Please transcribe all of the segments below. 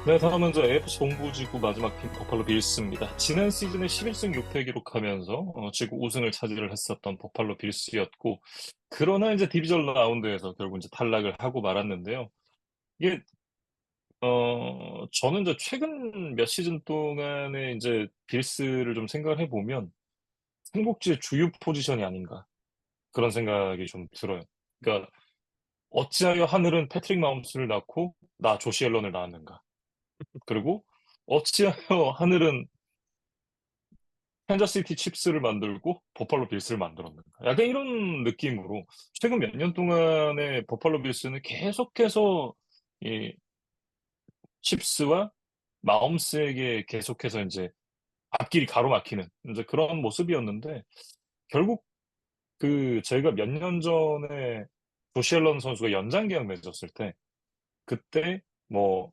네, 다음은 저 AFC 동부지구 마지막 팀 버팔로 빌스입니다. 지난 시즌에 11승 6패 기록하면서 지구 우승을 차지를 했었던 버팔로 빌스였고, 그러나 이제 디비전 라운드에서 결국 이제 탈락을 하고 말았는데요. 이게 저는 이제 최근 몇 시즌 동안에 이제 빌스를 좀 생각을 해보면 삼국지의 주요 포지션이 아닌가 그런 생각이 좀 들어요. 그러니까 어찌하여 하늘은 패트릭 마홈스를 낳고 나 조시 앨런을 낳았는가? 그리고 어찌하여 하늘은 캔자스시티 칩스를 만들고 버팔로 빌스를 만들었는가. 약간 이런 느낌으로 최근 몇 년 동안의 버팔로 빌스는 계속해서 이 칩스와 마홈스에게 계속해서 이제 앞길이 가로막히는 이제 그런 모습이었는데 결국 그 저희가 몇 년 전에 조시 앨런 선수가 연장 계약 맺었을 때 그때 뭐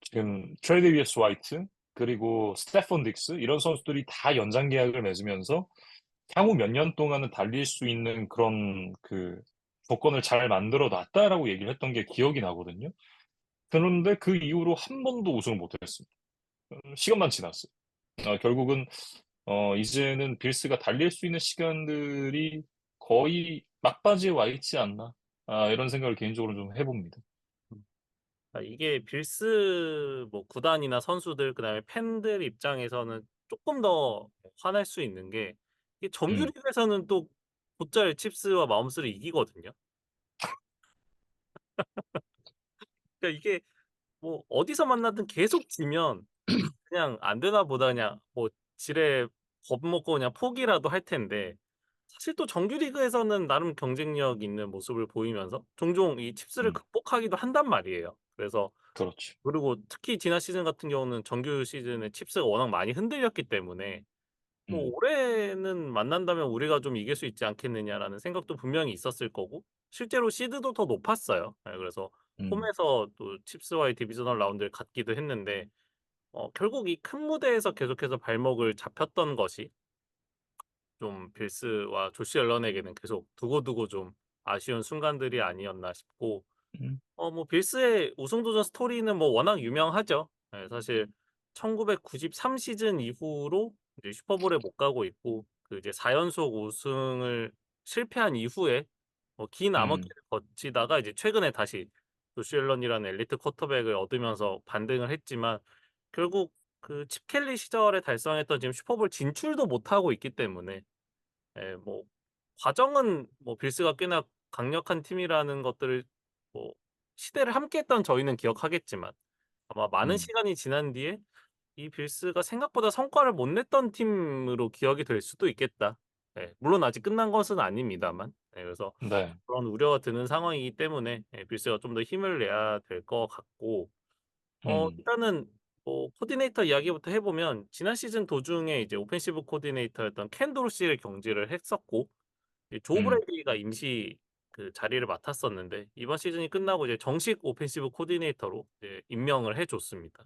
지금 트레이비어스 화이트 그리고 스테펀 딕스 이런 선수들이 다 연장 계약을 맺으면서 향후 몇 년 동안은 달릴 수 있는 그런 그 조건을 잘 만들어 놨다라고 얘기를 했던 게 기억이 나거든요. 그런데 그 이후로 한 번도 우승을 못했습니다. 시간만 지났어요. 결국은 이제는 빌스가 달릴 수 있는 시간들이 거의 막바지에 와 있지 않나. 이런 생각을 개인적으로 좀 해봅니다. 이게 빌스 뭐 구단이나 선수들 그다음에 팬들 입장에서는 조금 더 화날 수 있는 게 이게 음, 정규리그에서는 또 곧잘 칩스와 마홈스를 이기거든요. 그러니까 이게 뭐 어디서 만나든 계속 지면 그냥 안 되나 보다 그냥 뭐 지레 겁먹고 그냥 포기라도 할 텐데 사실 또 정규리그에서는 나름 경쟁력 있는 모습을 보이면서 종종 이 칩스를 음, 극복하기도 한단 말이에요. 그래서 그렇죠. 그리고 특히 지난 시즌 같은 경우는 정규 시즌에 칩스가 워낙 많이 흔들렸기 때문에 뭐 음, '올해는 만난다면 우리가 좀 이길 수 있지 않겠느냐.'라는 생각도 분명히 있었을 거고 실제로 시드도 더 높았어요. 그래서 음, 홈에서 또 칩스와의 디비저널 라운드를 갖기도 했는데 결국 이 큰 무대에서 계속해서 발목을 잡혔던 것이 좀 빌스와 조시 앨런에게는 계속 두고두고 좀 아쉬운 순간들이 아니었나 싶고 음, 뭐 빌스의 우승 도전 스토리는 뭐 워낙 유명하죠. 사실 1993 시즌 이후로 이제 슈퍼볼에 못 가고 있고 그 이제 4 연속 우승을 실패한 이후에 긴 음, 암흑기를 거치다가 이제 최근에 다시 조시 앨런이라는 엘리트 쿼터백을 얻으면서 반등을 했지만 결국 그 칩 켈리 시절에 달성했던 지금 슈퍼볼 진출도 못하고 있기 때문에 뭐 과정은 뭐 빌스가 꽤나 강력한 팀이라는 것들을 뭐 시대를 함께했던 저희는 기억하겠지만 아마 많은 음, 시간이 지난 뒤에 이 빌스가 생각보다 성과를 못 냈던 팀으로 기억이 될 수도 있겠다. 물론 아직 끝난 것은 아닙니다만. 그래서 네. 그런 우려가 드는 상황이기 때문에 빌스가 좀 더 힘을 내야 될 것 같고 음, 일단은 뭐 코디네이터 이야기부터 해 보면 지난 시즌 도중에 이제 오펜시브 코디네이터였던 켄 도르시를 경질을 했었고 이 조 음, 브래디가 임시 그 자리를 맡았었는데 이번 시즌이 끝나고 이제 정식 오펜시브 코디네이터로 이제 임명을 해 줬습니다.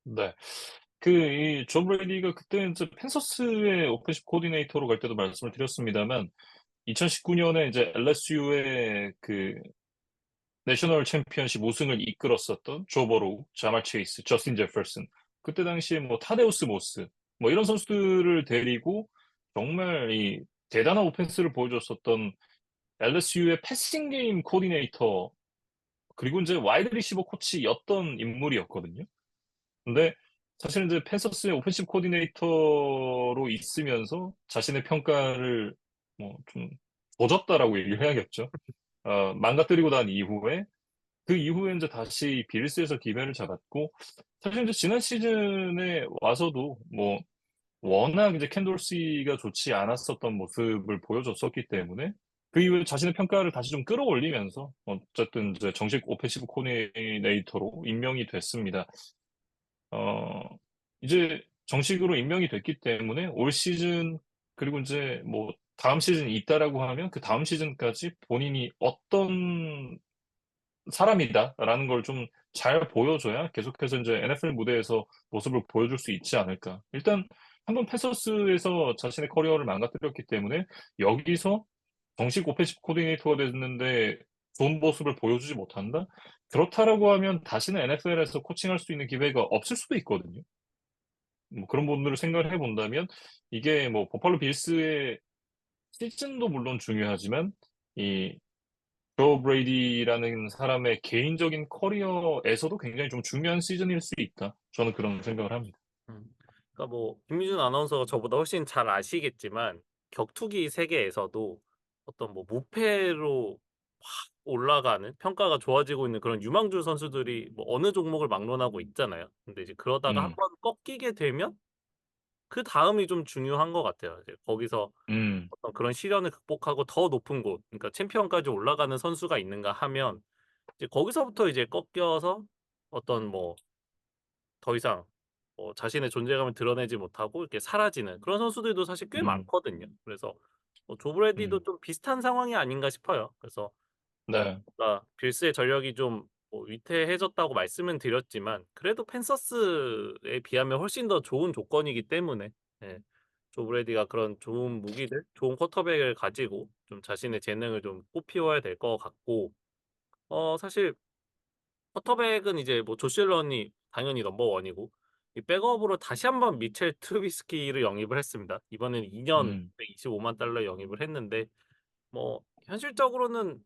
네. 이 존 브레이디가 그때 이제 펜서스의 오펜시브 코디네이터로 갈 때도 말씀을 드렸습니다만 2019년에 이제 LSU의 그 내셔널 챔피언십 우승을 이끌었었던 조 버로우, 자말 체이스, 저스틴 제퍼슨 그때 당시에 뭐 타데우스 모스 뭐 이런 선수들을 데리고 정말 이 대단한 오펜스를 보여줬었던 LSU의 패싱 게임 코디네이터 그리고 이제 와이드 리시버 코치였던 인물이었거든요. 근데 사실은 이제 펜서스의 오펜시브 코디네이터로 있으면서 자신의 평가를 뭐 좀 조졌다라고 얘기를 해야겠죠. 망가뜨리고 난 이후에 그 이후에 이제 다시 빌스에서 기회를 잡았고 사실 이제 지난 시즌에 와서도 뭐 워낙 이제 캔돌시가 좋지 않았었던 모습을 보여줬었기 때문에 그 이후에 자신의 평가를 다시 좀 끌어올리면서 어쨌든 이제 정식 오펜시브 코디네이터로 임명이 됐습니다. 어, 이제 정식으로 임명이 됐기 때문에 올 시즌 그리고 이제 뭐 다음 시즌이 있다라고 하면 그 다음 시즌까지 본인이 어떤 사람이다라는 걸 좀 잘 보여줘야 계속해서 이제 NFL 무대에서 모습을 보여줄 수 있지 않을까. 일단 한번 패서스에서 자신의 커리어를 망가뜨렸기 때문에 여기서 정식 오펜시브 코디네이터가 됐는데 좋은 모습을 보여주지 못한다? 그렇다라고 하면 다시는 NFL에서 코칭할 수 있는 기회가 없을 수도 있거든요. 뭐 그런 부분들을 생각을 해 본다면 이게 뭐 버팔로 빌스의 시즌도 물론 중요하지만 이 조 브레이디라는 사람의 개인적인 커리어에서도 굉장히 좀 중요한 시즌일 수 있다. 저는 그런 생각을 합니다. 음. 그러니까 뭐 김미준 아나운서가 저보다 훨씬 잘 아시겠지만 격투기 세계에서도 어떤 뭐 무패로 확 올라가는 평가가 좋아지고 있는 그런 유망주 선수들이 뭐 어느 종목을 막론하고 있잖아요. 근데 이제 그러다가 한 음. 번 꺾이게 되면 그다음이 좀 중요한 것 같아요. 이제 거기서 음. 어떤 그런 시련을 극복하고 더 높은 곳, 그러니까 챔피언까지 올라가는 선수가 있는가 하면 이제 거기서부터 이제 꺾여서 어떤 뭐 더 이상 자신의 존재감을 드러내지 못하고 이렇게 사라지는 그런 선수들도 사실 꽤 음. 많거든요. 그래서 조 브래디도 음. 좀 비슷한 상황이 아닌가 싶어요. 그래서 네. 그러니까 빌스의 전력이 좀 위태해졌다고 말씀은 드렸지만 그래도 펜서스에 비하면 훨씬 더 좋은 조건이기 때문에 예 조 브래디가 그런 좋은 무기들, 좋은 쿼터백을 가지고 좀 자신의 재능을 좀 꽃피워야 될 것 같고 사실 쿼터백은 이제 뭐 조시 앨런이 당연히 넘버 원이고 이 백업으로 다시 한번 미첼 트루비스키를 영입을 했습니다. 이번에는 2년 음. 125만 달러 영입을 했는데 뭐 현실적으로는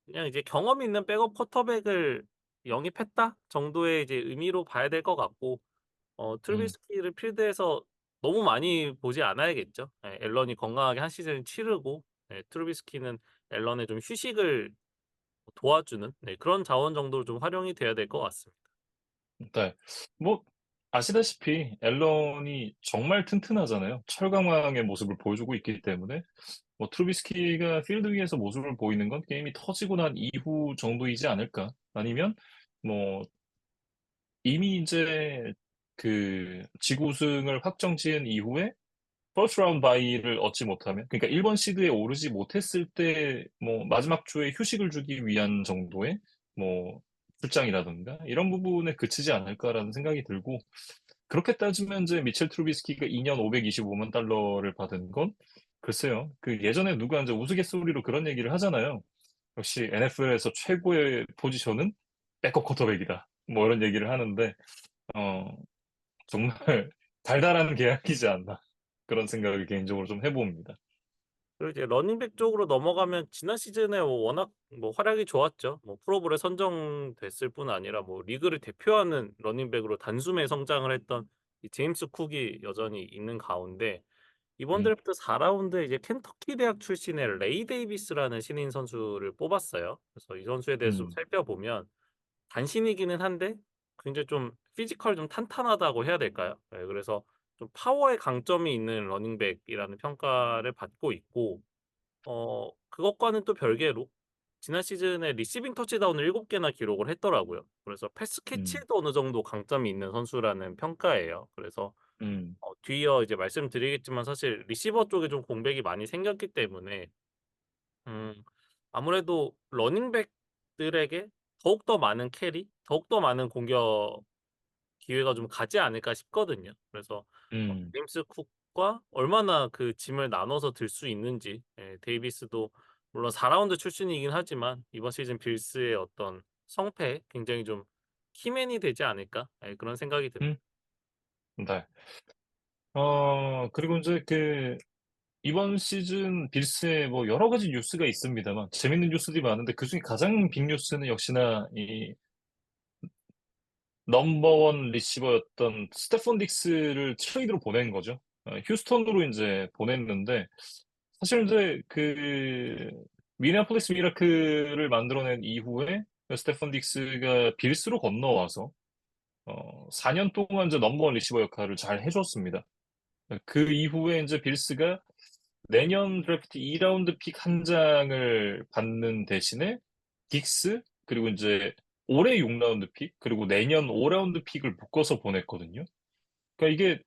그냥 이제 경험 있는 백업 쿼터백을 영입했다 정도의 이제 의미로 봐야 될 것 같고 음. 트루비스키를 필드에서 너무 많이 보지 않아야겠죠. 예 앨런이 건강하게 한 시즌 치르고 트루비스키는 앨런의 좀 휴식을 도와주는 그런 자원 정도로 좀 활용이 돼야 될 것 같습니다. 네. 뭐 아시다시피 앨런이 정말 튼튼하잖아요. 철강왕의 모습을 보여주고 있기 때문에 뭐 트루비스키가 필드 위에서 모습을 보이는 건 게임이 터지고 난 이후 정도이지 않을까. 아니면 뭐 이미 이제 그 지구 우승을 확정 지은 이후에 퍼스트 라운드 바이를 얻지 못하면 그러니까 1번 시드에 오르지 못했을 때 뭐 마지막 주에 휴식을 주기 위한 정도의 뭐 출장이라든가 이런 부분에 그치지 않을까라는 생각이 들고 그렇게 따지면 이제 미첼 트루비스키가 2년 525만 달러를 받은 건 글쎄요. 그 예전에 누가 이제 우스갯소리로 그런 얘기를 하잖아요. 역시 NFL에서 최고의 포지션은 백업 쿼터백이다. 뭐 이런 얘기를 하는데 어 정말 달달한 계약이지 않나. 그런 생각을 개인적으로 좀 해 봅니다. 그리고 이제 러닝백 쪽으로 넘어가면 지난 시즌에 워낙 활약이 좋았죠. 프로볼에 선정됐을 뿐 아니라 리그를 대표하는 러닝백으로 단숨에 성장을 했던 이 제임스 쿡이 여전히 있는 가운데 이번 음. 드래프트 4 라운드에 이제 켄터키 대학 출신의 레이 데이비스라는 신인 선수를 뽑았어요. 그래서 이 선수에 대해서 좀 음. 살펴보면 단신이기는 한데 굉장히 좀 피지컬 좀 탄탄하다고 해야 될까요? 예 그래서 좀 파워에 강점이 있는 러닝백이라는 평가를 받고 있고 그것과는 또 별개로 지난 시즌에 리시빙 터치다운을 7 개나 기록을 했더라고요. 그래서 패스 음. 캐치에도 어느 정도 강점이 있는 선수라는 평가예요. 그래서 음. 뒤이어 이제 말씀드리겠지만 사실 리시버 쪽에 좀 공백이 많이 생겼기 때문에 음 아무래도 러닝백들에게 더욱더 많은 캐리, 더욱더 많은 공격 기회가 좀 가지 않을까 싶거든요. 그래서 음. 제임스 쿡과 얼마나 그 짐을 나눠서 들 수 있는지 데이비스도 물론 4 라운드 출신이긴 하지만 이번 시즌 빌스의 어떤 성패에 굉장히 좀 키맨이 되지 않을까 그런 생각이 듭니다. 음. 네. 그리고 인제 그 이번 시즌 빌스에 뭐 여러 가지 뉴스가 있습니다만 재밌는 뉴스들이 많은데 그중에 가장 빅 뉴스는 역시나 이 넘버 원 리시버였던 스테폰 딕스를 트레이드로 보낸 거죠. 휴스턴으로 인제 보냈는데 사실 인제 그 미네아폴리스 미라클을 만들어낸 이후에 스테폰 딕스가 빌스로 건너와서 4년 동안 이제 넘버 원 리시버 역할을 잘 해 줬습니다. 그 이후에 인제 빌스가 내년 드래프트 2 라운드 픽 한 장을 받는 대신에 딕스 그리고 인제 올해 6 라운드 픽 그리고 내년 5 라운드 픽을 묶어서 보냈거든요. 그러니까 이게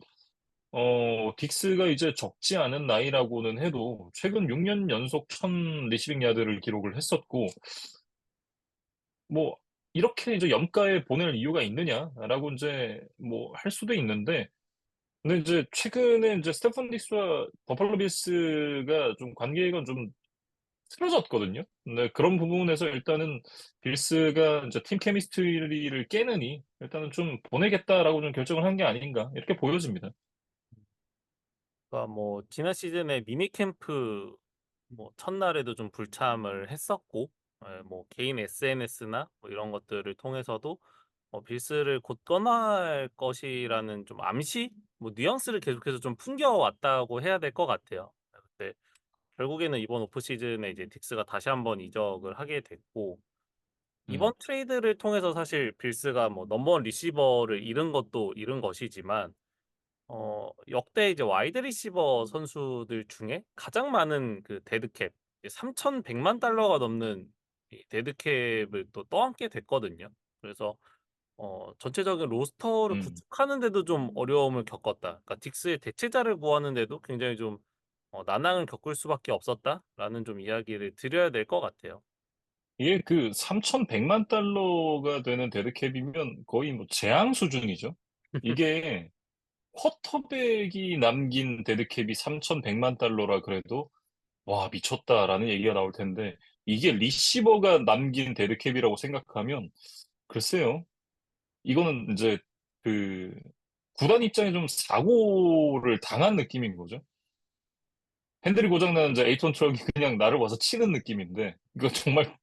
딕스가 이제 적지 않은 나이라고는 해도 최근 6년 연속 1000 리시빙 야드를 기록을 했었고 뭐 '이렇게 이제 염가에 보낼 이유가 있느냐.'라고 인제 뭐 할 수도 있는데 근데 이제 최근에 인제 스테판 딕스와 버팔로 빌스가 좀 관계가 좀 틀어졌거든요. 근데 그런 부분에서 일단은 빌스가 이제 팀 케미스트리를 깨느니 일단은 좀 보내겠다라고 좀 결정을 한 게 아닌가 이렇게 보여집니다. 그러니까 뭐 지난 시즌에 미니 캠프 뭐 첫날에도 좀 불참을 했었고, 예, 뭐 개인 SNS나 뭐 이런 것들을 통해서도 빌스를 곧 떠날 것이라는 좀 암시, 뭐 뉘앙스를 계속해서 좀 풍겨왔다고 해야 될 것 같아요. 근데 결국에는 이번 오프 시즌에 이제 딕스가 다시 한번 이적을 하게 됐고, 이번 음, 트레이드를 통해서 사실 빌스가 뭐 넘버원 리시버를 잃은 것도 잃은 것이지만, 역대 이제 와이드 리시버 선수들 중에 가장 많은 그 데드캡, 3,100만 달러가 넘는 이 데드캡을 또 떠안게 됐거든요. 그래서 전체적인 로스터를 음. 구축하는 데도 좀 어려움을 겪었다. 그러니까 딕스의 대체자를 구하는 데도 굉장히 좀 난항을 겪을 수밖에 없었다라는 좀 이야기를 드려야 될 것 같아요. 이게 그 3,100만 달러가 되는 데드캡이면 거의 뭐 재앙 수준이죠. 이게 쿼터백이 남긴 데드캡이 3,100만 달러라 그래도 와, 미쳤다라는 얘기가 나올 텐데 이게 리시버가 남긴 데드캡이라고 생각하면 글쎄요. 이거는 이제 그 구단 입장에 좀 사고를 당한 느낌인 거죠. 핸들이 고장나는 이제 에이톤 트럭이 그냥 나를 와서 치는 느낌인데 이거 정말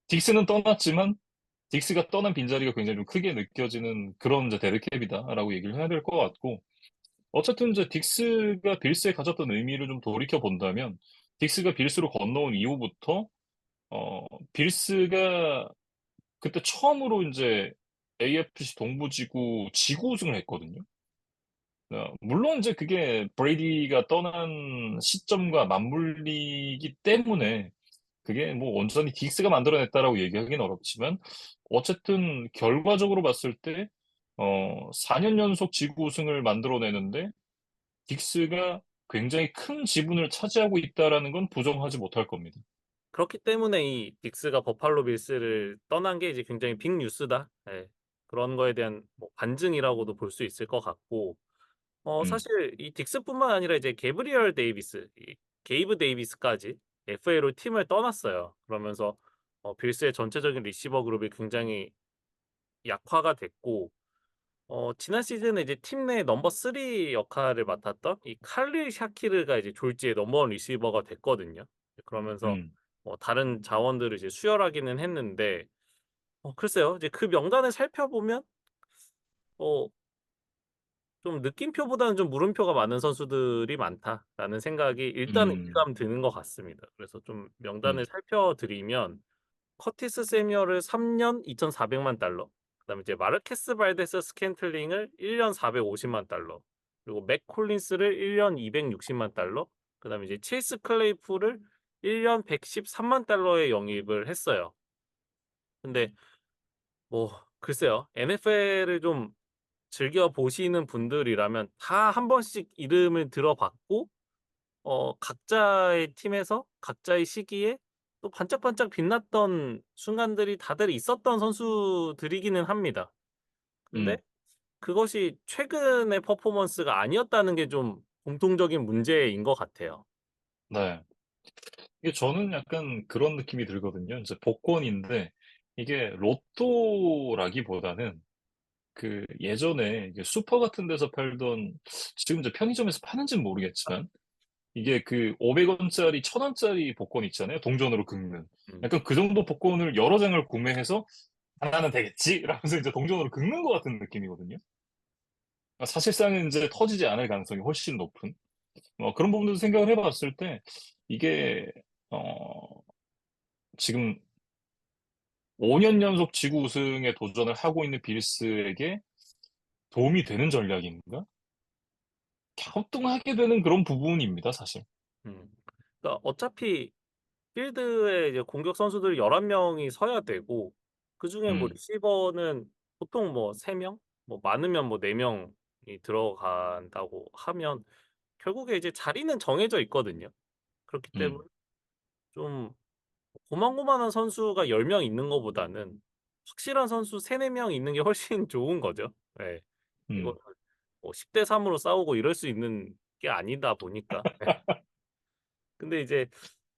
딕스는 떠났지만 딕스가 떠난 빈자리가 굉장히 좀 크게 느껴지는 그런 이제 데드캡이다라고 얘기를 해야 될 것 같고 어쨌든 이제 딕스가 빌스에 가졌던 의미를 좀 돌이켜 본다면 딕스가 빌스로 건너온 이후부터 어 빌스가 그때 처음으로 이제 AFC 동부지구 지구 우승을 했거든요. 물론 이제 그게 브레이디가 떠난 시점과 맞물리기 때문에 그게 뭐 온전히 딕스가 만들어냈다라고 얘기하기는 어렵지만 어쨌든 결과적으로 봤을 때 4년 연속 지구 우승을 만들어내는데 딕스가 굉장히 큰 지분을 차지하고 있다라는 건 부정하지 못할 겁니다. 그렇기 때문에 이 딕스가 버팔로 빌스를 떠난 게 이제 굉장히 빅 뉴스다. 예. 그런 거에 대한 뭐 반증이라고도 볼 수 있을 것 같고, 음, 사실 이 딕스뿐만 아니라 이제 게브리얼 데이비스, 이 게이브 데이비스까지 FA로 팀을 떠났어요. 그러면서 빌스의 전체적인 리시버 그룹이 굉장히 약화가 됐고, 지난 시즌에 이제 팀 내 넘버 3 역할을 맡았던 이 칼릴 샤키르가 이제 졸지의 넘버원 리시버가 됐거든요. 그러면서 음, 다른 자원들을 이제 수혈하기는 했는데, 글쎄요. 이제 그 명단을 살펴보면 어 좀 느낌표보다는 좀 물음표가 많은 선수들이 많다라는 생각이 일단은 음, 일감 드는 것 같습니다. 그래서 좀 명단을 음, 살펴드리면, 커티스 세뮤얼을 3년 2,400만 달러, 그다음에 이제 마르케스 발데스 스캔틀링을 1년 450만 달러, 그리고 맥 콜린스를 1년 260만 달러, 그다음에 이제 체이스 클레이풀을 1년 113만 달러에 영입을 했어요. 근데 뭐 글쎄요. NFL을 좀 즐겨 보시는 분들이라면 다 한 번씩 이름을 들어봤고, 각자의 팀에서 각자의 시기에 또 반짝반짝 빛났던 순간들이 다들 있었던 선수들이기는 합니다. 근데 음. 그것이 최근의 퍼포먼스가 아니었다는 게 좀 공통적인 문제인 것 같아요. 네. 이게 저는 약간 그런 느낌이 들거든요. 이제 복권인데 이게 로또라기보다는 그 예전에 이게 슈퍼 같은 데서 팔던 지금 이제 편의점에서 파는지는 모르겠지만 이게 그 500원짜리, 1000원짜리 복권 있잖아요. 동전으로 긁는. 음. 약간 그 정도 복권을 여러 장을 구매해서 하나는 되겠지? 라면서 이제 동전으로 긁는 것 같은 느낌이거든요. 사실상은 이제 터지지 않을 가능성이 훨씬 높은. 그런 부분도 생각을 해봤을 때 이게 어, 지금 5년 연속 지구 우승에 도전을 하고 있는 빌스에게 도움이 되는 전략인가? 갸우뚱하게 되는 그런 부분입니다, 사실. 음. 그러니까 어차피 필드에 이제 공격 선수들이 11 명이 서야 되고, 그중에 뭐 음, 리시버는 보통 뭐 3 명, 뭐 많으면 뭐 4 명이 들어간다고 하면 결국에 이제 자리는 정해져 있거든요. 그렇기 때문에 음, 좀 고만고만한 선수가 10명 있는 것보다는 확실한 선수 3-4명 있는 게 훨씬 좋은 거죠. 예. 이거는 음, 뭐 10대 3 으로 싸우고 이럴 수 있는 게 아니다 보니까. 근데 이제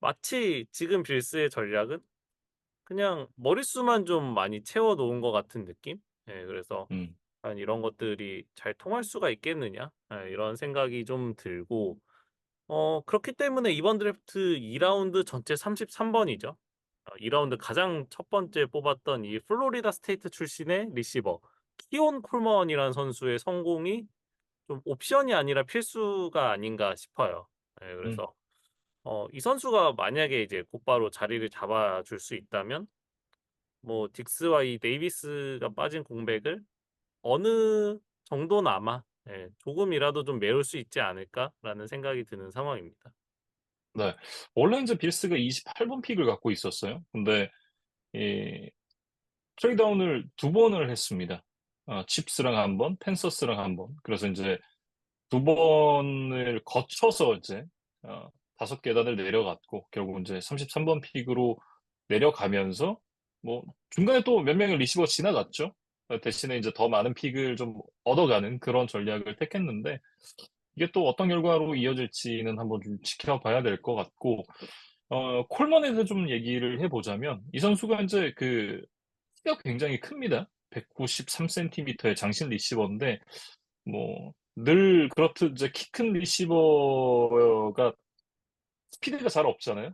마치 지금 빌스의 전략은 그냥 머릿수만 좀 많이 채워 놓은 것 같은 느낌? 예 그래서 음, 과연 이런 것들이 잘 통할 수가 있겠느냐? 예 이런 생각이 좀 들고 그렇기 때문에 이번 드래프트 2 라운드 전체 33 번이죠. 2 라운드 가장 첫 번째 뽑았던 이 플로리다 스테이트 출신의 리시버 키온 콜먼이라는 선수의 성공이 좀 옵션이 아니라 필수가 아닌가 싶어요. 예 음, 그래서 이 선수가 만약에 이제 곧바로 자리를 잡아줄 수 있다면 뭐 딕스와 이 데이비스가 빠진 공백을 어느 정도나마 예 '조금이라도 좀 메울 수 있지 않을까.'라는 생각이 드는 상황입니다. 네. 원래 이제 빌스가 28번 픽을 갖고 있었어요. 근데 이 트레이드다운을 두 번을 했습니다. 칩스랑 한 번, 펜서스랑 한 번. 그래서 인제 두 번을 거쳐서 이제 어 5 계단을 내려갔고 결국 인제 33번 픽으로 내려가면서 뭐 중간에 또 몇 명의 리시버가 지나갔죠. 대신에 이제 더 많은 픽을 좀 얻어가는 그런 전략을 택했는데 이게 또 어떤 결과로 이어질지는 한번 좀 지켜봐야 될 것 같고 콜먼에 대해서 좀 얘기를 해 보자면 이 선수가 인제 키가 굉장히 큽니다. 193 센티미터의 장신 리시버인데 뭐 늘 그렇듯 이제 키 큰 리시버가 스피드가 잘 없잖아요.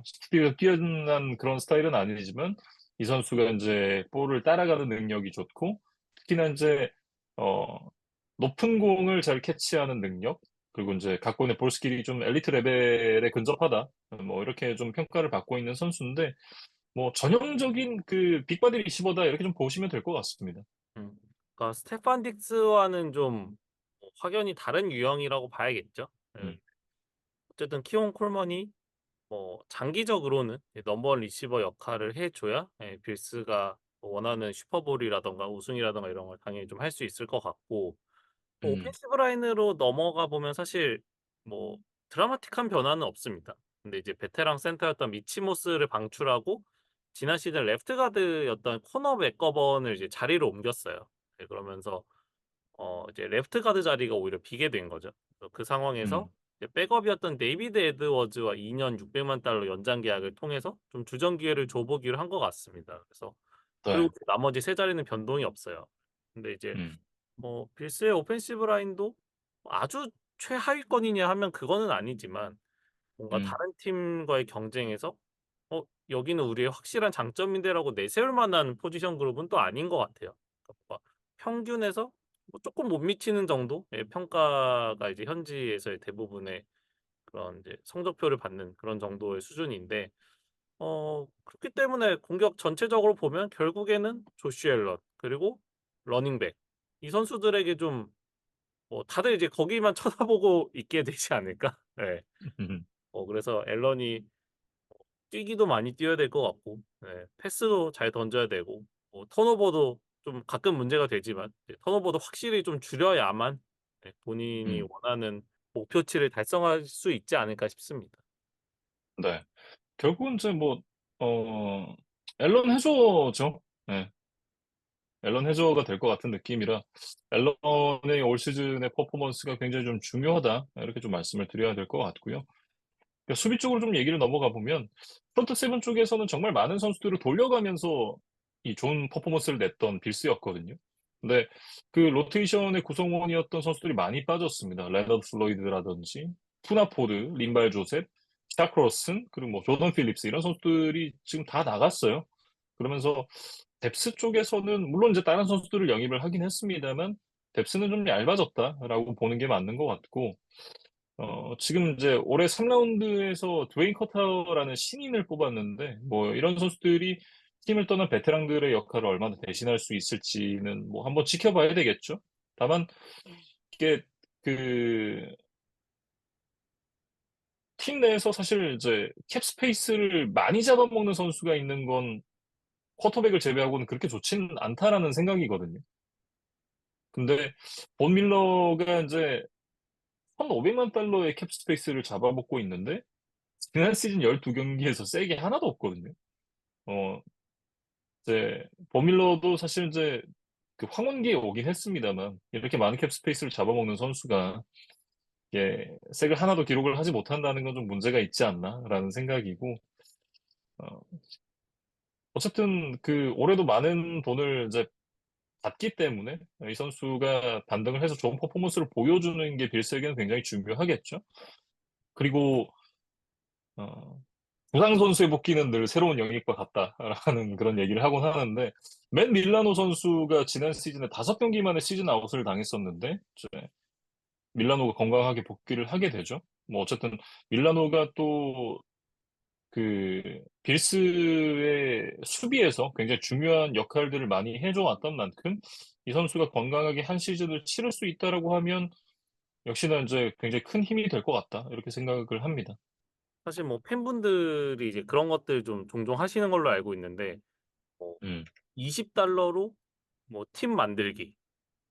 스피드가 뛰어난 그런 스타일은 아니지만 이 선수가 인제 볼을 따라가는 능력이 좋고 특히나 인제 어 높은 공을 잘 캐치하는 능력 그리고 인제 갖고 있는 볼 스킬이 좀 엘리트 레벨에 근접하다. 뭐 이렇게 좀 평가를 받고 있는 선수인데 뭐 '전형적인 빅바디 리시버다.' 이렇게 좀 보시면 될 것 같습니다. 음. 그러니까 스테판 딕스와는 좀 확연히 다른 유형이라고 봐야겠죠. 예. 음. 어쨌든 키온 콜먼이 장기적으로는 넘버 원 리시버 역할을 해 줘야 빌스가 원하는 슈퍼볼이라든가 우승이라든가 이런 걸 당연히 좀 할 수 있을 것 같고 음. 오펜시브 라인으로 넘어가 보면 사실 뭐 드라마틱한 변화는 없습니다. 근데 이제 베테랑 센터였던 미치 모스를 방출하고 지난 시즌 레프트 가드였던 코너 맥거번을 이제 자리를 옮겼어요. 네 그러면서 이제 레프트 가드 자리가 오히려 비게 된 거죠. 그래서 그 상황에서 음. 이제 백업이었던 데이비드 에드워즈와 2년 6 0 0만 달러 연장 계약을 통해서 좀 주전 기회를 줘 보기로 한 것 같습니다. 그래서 그리고 네. 나머지 세 자리는 변동이 없어요. 근데 이제 음. 뭐 빌스의 오펜시브 라인도 아주 최하위권이냐 하면 그거는 아니지만 뭔가 음. 다른 팀과의 경쟁에서 '여기는 우리의 확실한 장점인데.'라고 내세울 만한 포지션 그룹은 또 아닌 것 같아요. 그러니까 뭔가 평균에서 뭐 쪼끔 못 미치는 정도의 평가가 이제 현지에서의 대부분의 그런 이제 성적표를 받는 그런 정도의 수준인데 그렇기 때문에 공격 전체적으로 보면 결국에는 조시 앨런 그리고 러닝백 이 선수들에게 좀 다들 이제 거기만 쳐다보고 있게 되지 않을까? 예. 그래서 앨런이 뛰기도 많이 뛰어야 될 것 같고 예 패스도 잘 던져야 되고 턴오버도 좀 가끔 문제가 되지만 이제 턴오버도 확실히 좀 줄여야만 본인이 음. 원하는 목표치를 달성할 수 있지 않을까 싶습니다. 네. 결국은 인제 앨런 해저죠. 예. 앨런 해저가 될 것 같은 느낌이라 '앨런의 올 시즌의 퍼포먼스가 굉장히 좀 중요하다.' 이렇게 좀 말씀을 드려야 될 것 같고요. 수비 쪽으로 좀 얘기를 넘어가 보면 프런트 세븐 쪽에서는 정말 많은 선수들을 돌려가면서 이 좋은 퍼포먼스를 냈던 빌스였거든요. 근데 로테이션의 구성원이었던 선수들이 많이 빠졌습니다. 레너드 플로이드라든지 푸나포드, 린발 조셉, 샤크 로슨 그리고 뭐 조던 필립스 이런 선수들이 지금 다 나갔어요. 그러면서 뎁스 쪽에서는 물론 이제 다른 선수들을 영입을 하긴 했습니다만 '뎁스는 좀 얇아졌다.'라고 보는 게 맞는 것 같고 지금 이제 올해 3 라운드에서 드웨인 커터라는 신인을 뽑았는데 뭐 이런 선수들이 팀을 떠난 베테랑들의 역할을 얼마나 대신할 수 있을지는 뭐 한번 지켜봐야 되겠죠. 다만 이게 그 팀 내에서 사실 이제 캡 스페이스를 많이 잡아먹는 선수가 있는 건 쿼터백을 제외하고는 그렇게 좋지는 않다라는 생각이거든요. 근데 본 밀러가 인제 1,500만 달러의 캡 스페이스를 잡아먹고 있는데 지난 시즌 12 경기에서 세게 하나도 없거든요. 어 이제 버밀러도 사실 인제 황혼기에 오긴 했습니다만 이렇게 많은 캡 스페이스를 잡아먹는 선수가 이게 색을 하나도 기록을 하지 못한다는 건 좀 문제가 있지 않나라는 생각이고, 어, 어쨌든 그 올해도 많은 돈을 이제 받기 때문에 이 선수가 반등을 해서 좋은 퍼포먼스를 보여주는 게 빌스에게는 굉장히 중요하겠죠. 그리고 어, 부상 선수의 복귀는 늘 새로운 영역과 같다라는 그런 얘기를 하곤 하는데, 맨 밀라노 선수가 지난 시즌에 5경기 만에 시즌 아웃을 당했었는데 이제 밀라노가 건강하게 복귀를 하게 되죠. 뭐 어쨌든 밀라노가 또 그 빌스의 수비에서 굉장히 중요한 역할들을 많이 해줘 왔던 만큼 이 선수가 건강하게 한 시즌을 치를 수 있다라고 하면 역시나 이제 굉장히 큰 힘이 될 것 같다 이렇게 생각을 합니다. 사실 뭐 팬분들이 이제 그런 것들 좀 종종 하시는 걸로 알고 있는데 뭐 음. $20로 뭐 팀 만들기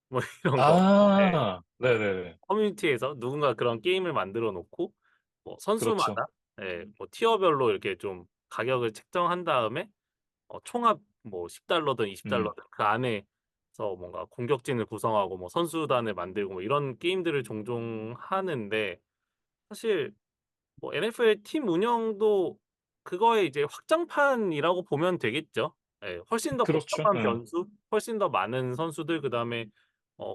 뭐 이런 거. 예. 아, 뭐 네네네. 커뮤니티에서 누군가 그런 게임을 만들어 놓고 뭐 그렇죠. 선수마다 뭐 티어별로 이렇게 좀 가격을 책정한 다음에 총합 뭐 $10든 음, $20든 그 안에서 뭔가 공격진을 구성하고 뭐 선수단을 만들고 뭐 이런 게임들을 종종 하는데 사실 뭐 NFL 팀 운영도 그거의 이제 확장판이라고 보면 되겠죠. 예. 훨씬 더 그렇죠. 복잡한 변수, 훨씬 더 많은 선수들 그다음에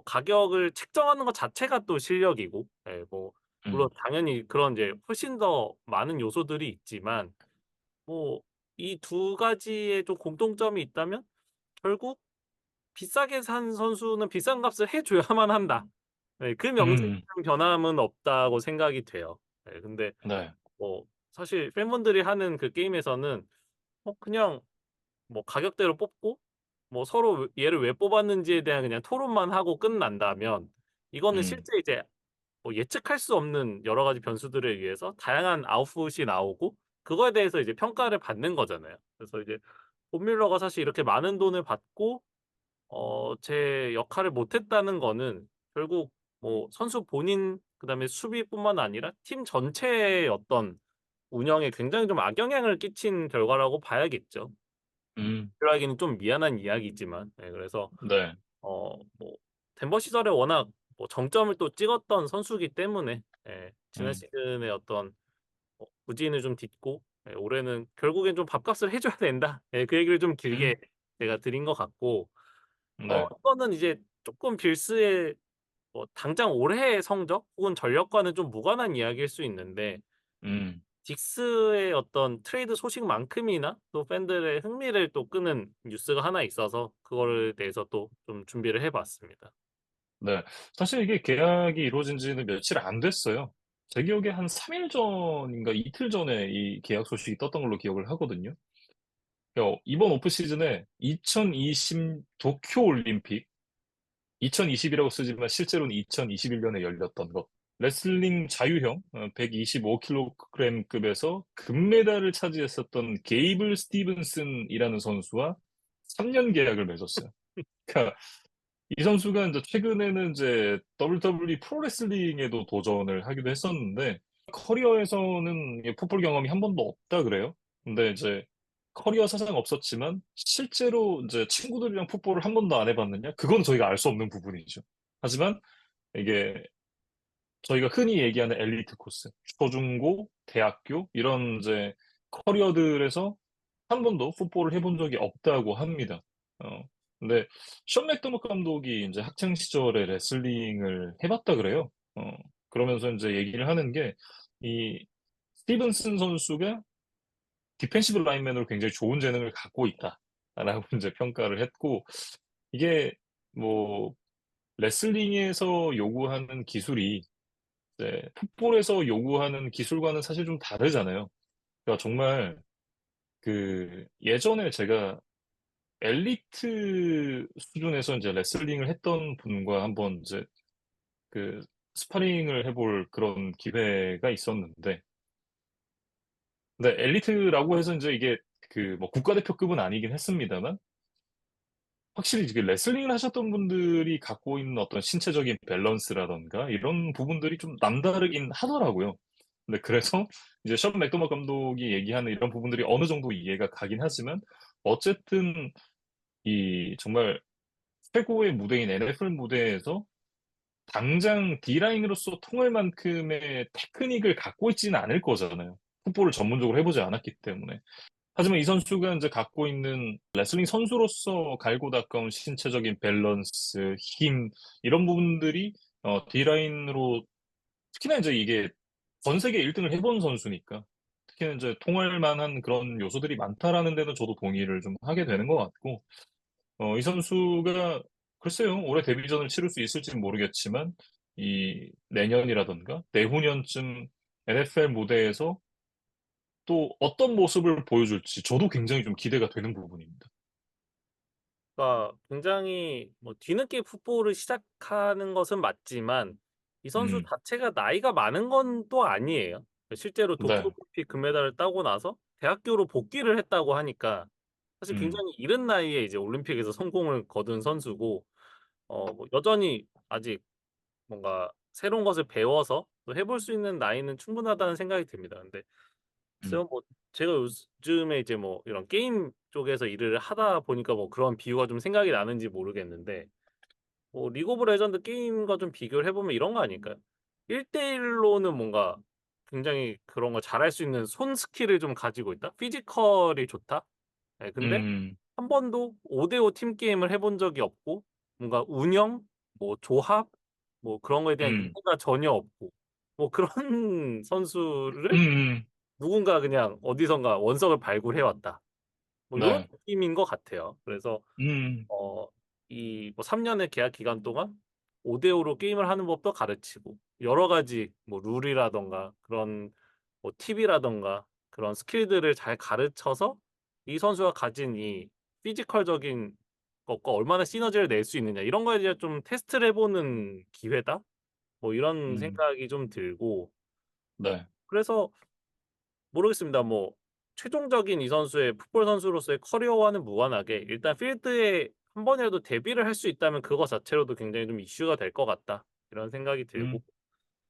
가격을 책정하는 것 자체가 또 실력이고 뭐 물론 음, 당연히 그런 이제 훨씬 더 많은 요소들이 있지만 뭐 이 두 가지에 좀 공통점이 있다면 결국 '비싸게 산 선수는 비싼 값을 해 줘야만 한다.' 그 음, 명세적인 변함은 없다고 생각이 돼요. 근데 네, 뭐 사실 팬분들이 하는 그 게임에서는 그냥 뭐 가격대로 뽑고 뭐 서로 얘를 왜 뽑았는지에 대한 그냥 토론만 하고 끝난다면 이거는 음, 실제 이제 뭐 예측할 수 없는 여러 가지 변수들에 의해서 다양한 아웃풋이 나오고 그거에 대해서 이제 평가를 받는 거잖아요. 그래서 이제 본 뮬러가 사실 이렇게 많은 돈을 받고 제 역할을 못 했다는 거는 결국 뭐 선수 본인 그다음에 수비뿐만 아니라 팀 전체의 어떤 운영에 굉장히 좀 악영향을 끼친 결과라고 봐야겠죠. 음, 필요하기는 좀 미안한 이야기지만 그래서 네, 뭐 덴버 시절에 워낙 뭐 정점을 또 찍었던 선수이기 때문에 지난 음, 시즌에 어떤 부진을 좀 딛고 올해는 결국엔 좀 밥값을 해 줘야 된다. 그 얘기를 좀 길게 음, 제가 드린 것 같고 네, 이거는 이제 쪼끔 빌스의 뭐 당장 올해의 성적 혹은 전력과는 좀 무관한 이야기일 수 있는데 음, 딕스의 어떤 트레이드 소식만큼이나 또 팬들의 흥미를 또 끄는 뉴스가 하나 있어서 그거를 대해서 또 좀 준비를 해 봤습니다. 네. 사실 이게 계약이 이루어진 지는 며칠 안 됐어요. 제 기억에 한 3일 전인가 이틀 전에 이 계약 소식이 떴던 걸로 기억을 하거든요. 이번 오프 시즌에 2020 도쿄 올림픽, 2020이라고 쓰지만 실제로는 2021년에 열렸던 것. 레슬링 자유형 125kg급에서 금메달을 차지했었던 게이블 스티븐슨이라는 선수와 3년 계약을 맺었어요. 그러니까 이 선수가 이제 최근에는 이제 WWE 프로레슬링에도 도전을 하기도 했었는데 커리어에서는 이게 풋볼 경험이 한 번도 없다 그래요. 근데 이제 커리어 사상 없었지만 실제로 이제 친구들이랑 풋볼을 한 번도 안 해봤느냐? 그건 저희가 알 수 없는 부분이죠. 하지만 이게 저희가 흔히 얘기하는 엘리트 코스, 초중고, 대학교 이런 이제 커리어들에서 한 번도 풋볼을 해본 적이 없다고 합니다. 어, 근데 션 맥더머 감독이 이제 학창 시절에 레슬링을 해봤다 그래요. 그러면서 이제 얘기를 하는 게 이 스티븐슨 선수가 디펜시브 라인맨으로 굉장히 좋은 재능을 갖고 있다라고 이제 평가를 했고 이게 뭐 레슬링에서 요구하는 기술이 이제 풋볼에서 요구하는 기술과는 사실 좀 다르잖아요. 그러니까 정말 그 예전에 제가 엘리트 수준에서 이제 레슬링을 했던 분과 한번 이제 그 스파링을 해볼 그런 기회가 있었는데, 근데 엘리트라고 해서 이제 이게 그 뭐 국가대표급은 아니긴 했습니다만, 확실히 이게 레슬링을 하셨던 분들이 갖고 있는 어떤 신체적인 밸런스라던가 이런 부분들이 좀 남다르긴 하더라고요. 근데 그래서 이제 션 맥도머 감독이 얘기하는 이런 부분들이 어느 정도 이해가 가긴 하지만 어쨌든 이 정말 최고의 무대인 NFL 무대에서 당장 D라인으로서 통할 만큼의 테크닉을 갖고 있지는 않을 거잖아요. 풋볼을 전문적으로 해보지 않았기 때문에. 하지만 이 선수가 이제 갖고 있는 레슬링 선수로서 갈고 닦아온 신체적인 밸런스, 힘, 이런 부분들이 D라인으로 특히나 이제 이게 전 세계 1등을 해본 선수니까 특히나 이제 통할 만한 그런 요소들이 많다라는 데는 저도 동의를 좀 하게 되는 것 같고 이 선수가 글쎄요 올해 데뷔전을 치를 수 있을지는 모르겠지만 이 내년이라던가 내후년쯤 NFL 무대에서 또 어떤 모습을 보여줄지 저도 굉장히 좀 기대가 되는 부분입니다. 그러니까 굉장히 뭐 뒤늦게 풋볼을 시작하는 것은 맞지만 이 선수 음, 자체가 나이가 많은 건 또 아니에요. 실제로 네, 도쿄올림픽 금메달을 따고 나서 대학교로 복귀를 했다고 하니까 사실 음, 굉장히 이른 나이에 이제 올림픽에서 성공을 거둔 선수고 뭐 여전히 아직 뭔가 새로운 것을 배워서 또 해볼 수 있는 나이는 충분하다는 생각이 듭니다. 근데 음, 글쎄요 뭐 제가 요즘에 이제 뭐 이런 게임 쪽에서 일을 하다 보니까 뭐 그런 비유가 좀 생각이 나는지 모르겠는데 뭐 리그 오브 레전드 게임과 좀 비교를 해 보면 이런 거 아닐까요? 1대1 로는 뭔가 굉장히 그런 걸 잘할 수 있는 손 스킬을 좀 가지고 있다. 피지컬이 좋다. 예 근데 음, 한 번도 5대 5 팀 게임을 해본 적이 없고 뭔가 운영, 뭐 조합 뭐 그런 거에 대한 음, 이해가 전혀 없고 뭐 그런 음, 선수를 누군가 그냥 어디선가 원석을 발굴해 왔다. 뭐 요런 네, 느낌인 것 같아요. 그래서 음, 이 뭐 3 년의 계약 기간 동안 5대5로 게임을 하는 법도 가르치고 여러 가지 뭐 룰이라든가 그런 뭐 팁이라든가 그런 스킬들을 잘 가르쳐서 이 선수가 가진 이 피지컬적인 것과 얼마나 시너지를 낼 수 있느냐 이런 거에 대해 좀 테스트를 해 보는 기회다? 뭐 이런 음, 생각이 좀 들고 네, 그래서 모르겠습니다. 뭐 최종적인 이 선수의 풋볼 선수로서의 커리어와는 무관하게 일단 필드에 한 번이라도 데뷔를 할 수 있다면 그거 자체로도 굉장히 좀 이슈가 될 것 같다. 이런 생각이 들고 음,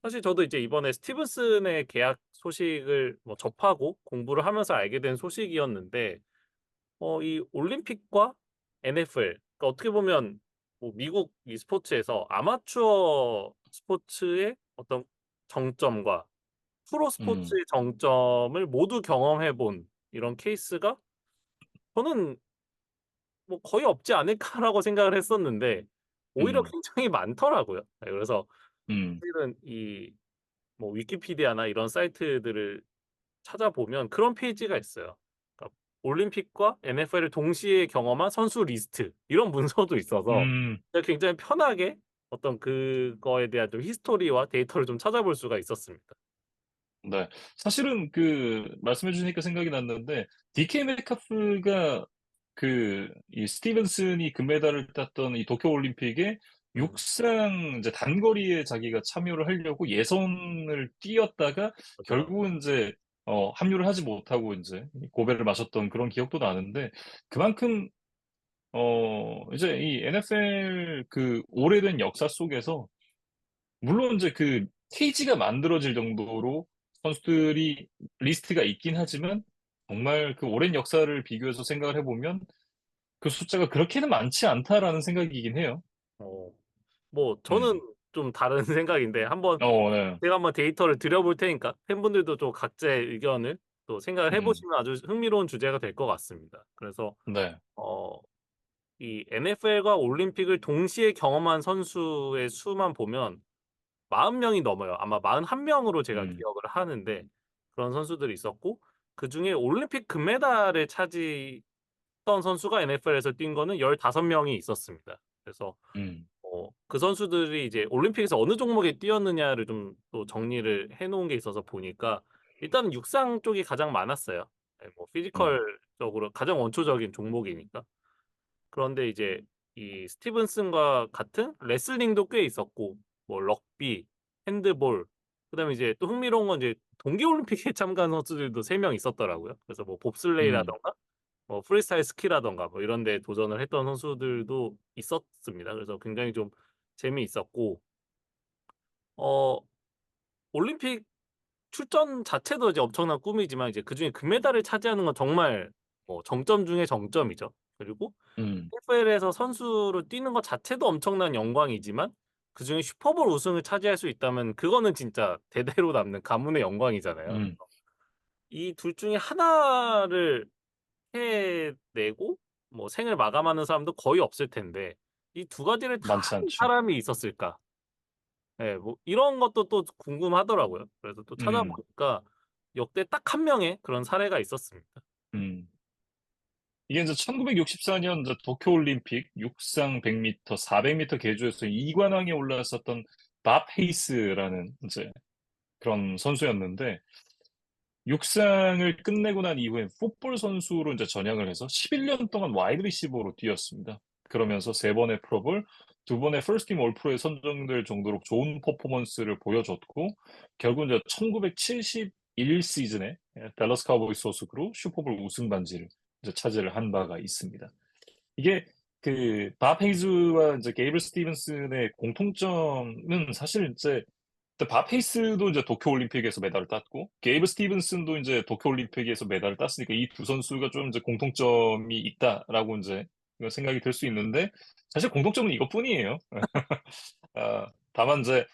사실 저도 이제 이번에 스티븐슨의 계약 소식을 뭐 접하고 공부를 하면서 알게 된 소식이었는데 이 올림픽과 NFL 그러니까 어떻게 보면 뭐 미국 이 스포츠에서 아마추어 스포츠의 어떤 정점과 프로 음, 스포츠의 정점을 모두 경험해 본 이런 케이스가 저는 뭐 '거의 없지 않을까.'라고 생각을 했었는데 오히려 음, 굉장히 많더라고요. 예 그래서 음, 사실은 이 뭐 위키피디아나 이런 사이트들을 찾아보면 그런 페이지가 있어요. 그러니까 올림픽과 NFL을 동시에 경험한 선수 리스트 이런 문서도 있어서 음. 그냥 굉장히 편하게 어떤 그거에 대한 좀 히스토리와 데이터를 좀 찾아볼 수가 있었습니다. 네. 사실은 말씀해 주시니까 생각이 났는데, DK 메카프가 이 스티븐슨이 금메달을 땄던 이 도쿄올림픽에 음 육상 이제 단거리에 자기가 참여를 하려고 예선을 뛰었다가 맞아요. 결국은 이제 합류를 하지 못하고 이제 고배를 마셨던 그런 기억도 나는데, 그만큼 이제 이 NFL 오래된 역사 속에서 물론 이제 케이지가 만들어질 정도로 선수들이 리스트가 있긴 하지만 정말 그 오랜 역사를 비교해서 생각을 해보면 그 숫자가 그렇게는 많지 않다라는 생각이긴 해요. 어 뭐 저는 음. 좀 다른 생각인데 한번 네. 제가 한번 데이터를 드려 볼 테니까 팬분들도 좀 각자의 의견을 또 생각을 해 음. 보시면 아주 흥미로운 주제가 될 것 같습니다. 그래서 네. 어 이 NFL과 올림픽을 동시에 경험한 선수의 수만 보면 40 명이 넘어요. 아마 41 명으로 제가 음. 기억을 하는데 그런 선수들이 있었고 그중에 올림픽 금메달을 차지했던 선수가 NFL에서 뛴 거는 15 명이 있었습니다. 그래서 음. 그 선수들이 이제 올림픽에서 어느 종목에 뛰었느냐를 좀 또 정리를 해 놓은 게 있어서 보니까 일단은 육상 쪽이 가장 많았어요. 예 뭐 음. 피지컬적으로 가장 원초적인 종목이니까. 그런데 이제 이 스티븐슨과 같은 레슬링도 꽤 있었고 뭐 럭비, 핸드볼 그다음에 이제 또 흥미로운 건 이제 동계 올림픽에 참가한 선수들도 3명 있었더라고요. 그래서 뭐 음. 봅슬레이라든가 뭐 프리스타일 스키라든가 뭐 이런 데 도전을 했던 선수들도 있었습니다. 그래서 굉장히 좀 재미있었고 어 올림픽 출전 자체도 이제 엄청난 꿈이지만 이제 그중에 금메달을 차지하는 건 정말 뭐 정점 중의 정점이죠. 그리고 음. NFL에서 선수로 뛰는 것 자체도 엄청난 영광이지만 그중에 슈퍼볼 우승을 차지할 수 있다면 그거는 진짜 대대로 남는 가문의 영광이잖아요. 음, 이 둘 중에 하나를 해내고 뭐 생을 마감하는 사람도 거의 없을 텐데 이 두 가지를 다 많지 한 않죠. 사람이 있었을까? 예 뭐 이런 것도 또 궁금하더라고요. 그래서 또 음, 찾아보니까 역대 딱 한 명의 그런 사례가 있었습니다. 음. 이게 이제 1964년 이제 도쿄올림픽 육상 100m, 400m 계주에서 이관왕에 올랐었던 밥 헤이스라는 이제 그런 선수였는데 육상을 끝내고 난 이후에 풋볼 선수로 이제 전향을 해서 11년 동안 와이드 리시버로 뛰었습니다. 그러면서 세 번의 프로볼, 두 번의 퍼스트 팀 올프로에 선정될 정도로 좋은 퍼포먼스를 보여줬고 결국 이제 1971 시즌에 달러스 카우보이스 소속으로 슈퍼볼 우승 반지를 이제 차지를 한 바가 있습니다. 이게 그 밥 헤이즈와 이제 게이블 스티븐슨의 공통점은 사실 이제 밥 헤이스도 이제 도쿄올림픽에서 메달을 땄고, 게이브 스티븐슨도 이제 도쿄올림픽에서 메달을 땄으니까 이 두 선수가 좀 이제 공통점이 있다라고 이제 생각이 들 수 있는데, 사실 공통점은 이것뿐이에요. 다만 이제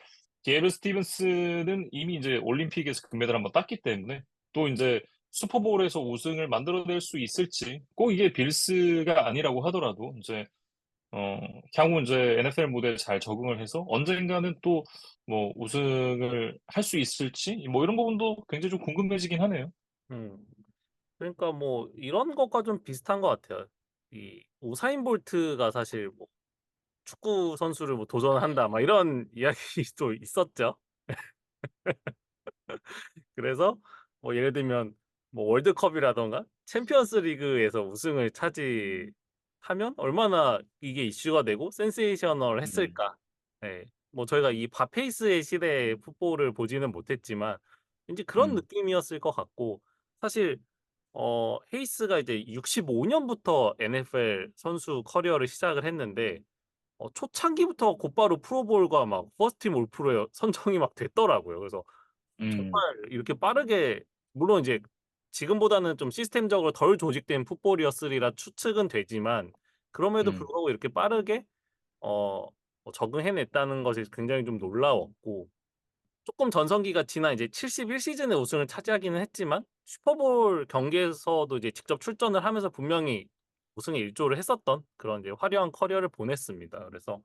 게이브 스티븐슨은 이미 이제 올림픽에서 금메달 한번 땄기 때문에 또 이제 슈퍼볼에서 우승을 만들어낼 수 있을지, 꼭 이게 빌스가 아니라고 하더라도 이제 어, 향후 이제 NFL 무대에 잘 적응을 해서 언젠가는 또 뭐 우승을 할 수 있을지 뭐 이런 부분도 굉장히 좀 궁금해지긴 하네요. 음. 그러니까 뭐 이런 것과 좀 비슷한 것 같아요. 이 우사인 볼트가 사실 뭐 축구 선수를 뭐 도전한다 막 이런 이야기도 있었죠. 그래서 뭐 예를 들면 뭐 월드컵이라든가 챔피언스 리그에서 우승을 차지하면 얼마나 이게 이슈가 되고 음, 센세이셔널했을까. 예. 뭐 저희가 이 바페이스의 시대의 풋볼을 보지는 못했지만 왠지 그런 음, 느낌이었을 것 같고 사실 헤이스가 이제 65 년부터 NFL 선수 커리어를 시작을 했는데 초창기부터 곧바로 프로볼과 막 퍼스트 팀 올 프로에 선정이 막 됐더라고요. 그래서 음, 정말 이렇게 빠르게 물론 이제 지금보다는 좀 시스템적으로 덜 조직된 풋볼이었으리라 추측은 되지만 그럼에도 음, 불구하고 이렇게 빠르게 적응해냈다는 것이 굉장히 좀 놀라웠고 쪼끔 전성기가 지난 이제 71 시즌에 우승을 차지하기는 했지만 슈퍼볼 경기에서도 이제 직접 출전을 하면서 분명히 우승에 일조를 했었던 그런 이제 화려한 커리어를 보냈습니다. 그래서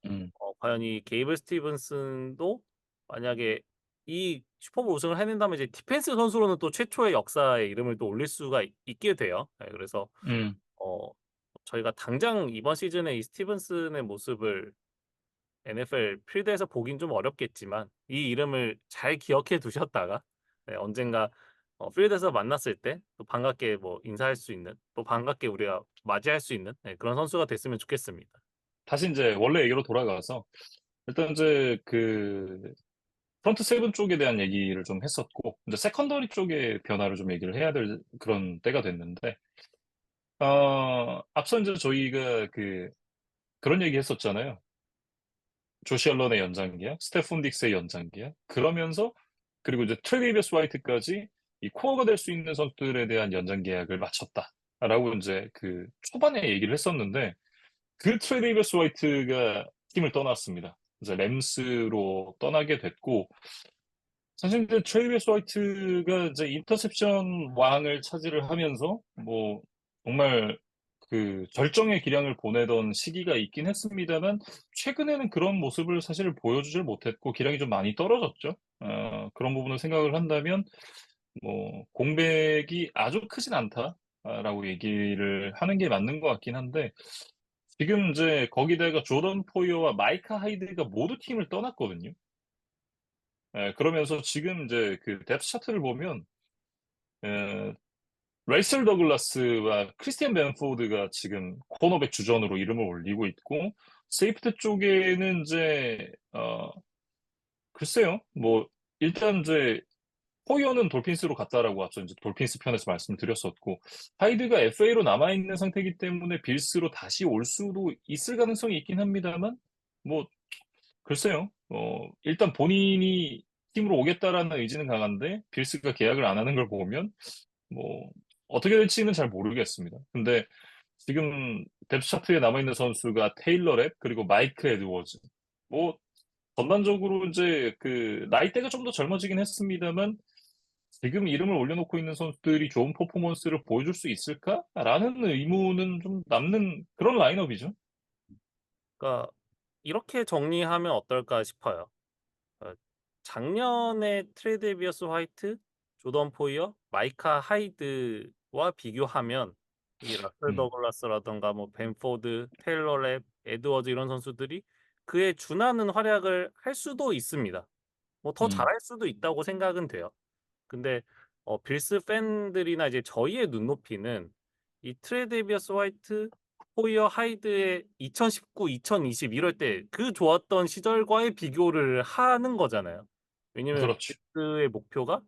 음, 과연 이 게이블 스티븐슨도 만약에 이 슈퍼볼 우승을 해낸다면 이제 디펜스 선수로는 또 최초의 역사에 이름을 또 올릴 수가 있게 돼요. 예 그래서 음. 어 저희가 당장 이번 시즌에 이 스티븐슨의 모습을 NFL 필드에서 보긴 좀 어렵겠지만 이 이름을 잘 기억해 두셨다가 네 언젠가 필드에서 만났을 때 또 반갑게 뭐 인사할 수 있는 또 반갑게 우리가 맞이할 수 있는 네 그런 선수가 됐으면 좋겠습니다. 다시 이제 원래 얘기로 돌아가서 일단 이제 그 프런트 세븐 쪽에 대한 얘기를 좀 했었고 이제 세컨더리 쪽의 변화를 좀 얘기를 해야 될 그런 때가 됐는데 앞서 이제 저희가 그런 얘기 했었잖아요. 조시 앨런의 연장 계약, 스테폰 딕스의 연장 계약, 그러면서 그리고 이제 트레이비스 화이트까지 이 코어가 될 수 있는 선수들에 대한 연장 계약을 마쳤다라고 이제 그 초반에 얘기를 했었는데 그 트레이비스 화이트가 팀을 떠났습니다. 이제 램스로 떠나게 됐고 사실 이제 트레이비스 화이트가 이제 인터셉션 왕을 차지를 하면서 뭐 정말 그 절정의 기량을 보내던 시기가 있긴 했습니다만 최근에는 그런 모습을 사실 보여주질 못했고 기량이 좀 많이 떨어졌죠. 그런 부분을 생각을 한다면 뭐 공백이 아주 크진 않다라고 얘기를 하는 게 맞는 것 같긴 한데 지금 이제 거기다가 조던 포이어와 마이카 하이드가 모두 팀을 떠났거든요. 그러면서 지금 이제 그 뎁스 차트를 보면 에, 레이첼 더글라스와 크리스티안 벤포드가 지금 코너백 주전으로 이름을 올리고 있고 세이프트 쪽에는 이제 글쎄요 뭐 일단 이제 호이어는 돌핀스로 갔다라고 앞서 이제 돌핀스 편에서 말씀을 드렸었고 하이드가 FA로 남아 있는 상태이기 때문에 빌스로 다시 올 수도 있을 가능성이 있긴 합니다만 뭐 글쎄요 일단 본인이 팀으로 오겠다라는 의지는 강한데 빌스가 계약을 안 하는 걸 보면 뭐 어떻게 될지는 잘 모르겠습니다. 근데 지금 뎁스 차트에 남아있는 선수가 테일러 랩 그리고 마이크 에드워즈. 뭐 전반적으로 이제 그 나이대가 좀 더 젊어지긴 했습니다만 지금 이름을 올려놓고 있는 선수들이 좋은 퍼포먼스를 보여줄 수 있을까라는 의문은 좀 남는 그런 라인업이죠. 그러니까 이렇게 정리하면 어떨까 싶어요. 작년에 트레이데비어스 화이트, 조던 포이어, 마이카 하이드와 비교하면 이 라셀 음, 더글라스라든가 뭐 벤포드, 테일러 랩, 에드워즈 이런 선수들이 그에 준하는 활약을 할 수도 있습니다. 뭐 더 음, 잘할 수도 있다고 생각은 돼요. 근데 빌스 팬들이나 이제 저희의 눈높이는 이 트레데비어스 화이트, 호이어 하이드의 2019, 2020 이럴 때 그 좋았던 시절과의 비교를 하는 거잖아요. 왜냐면 그렇죠. 빌스의 목표가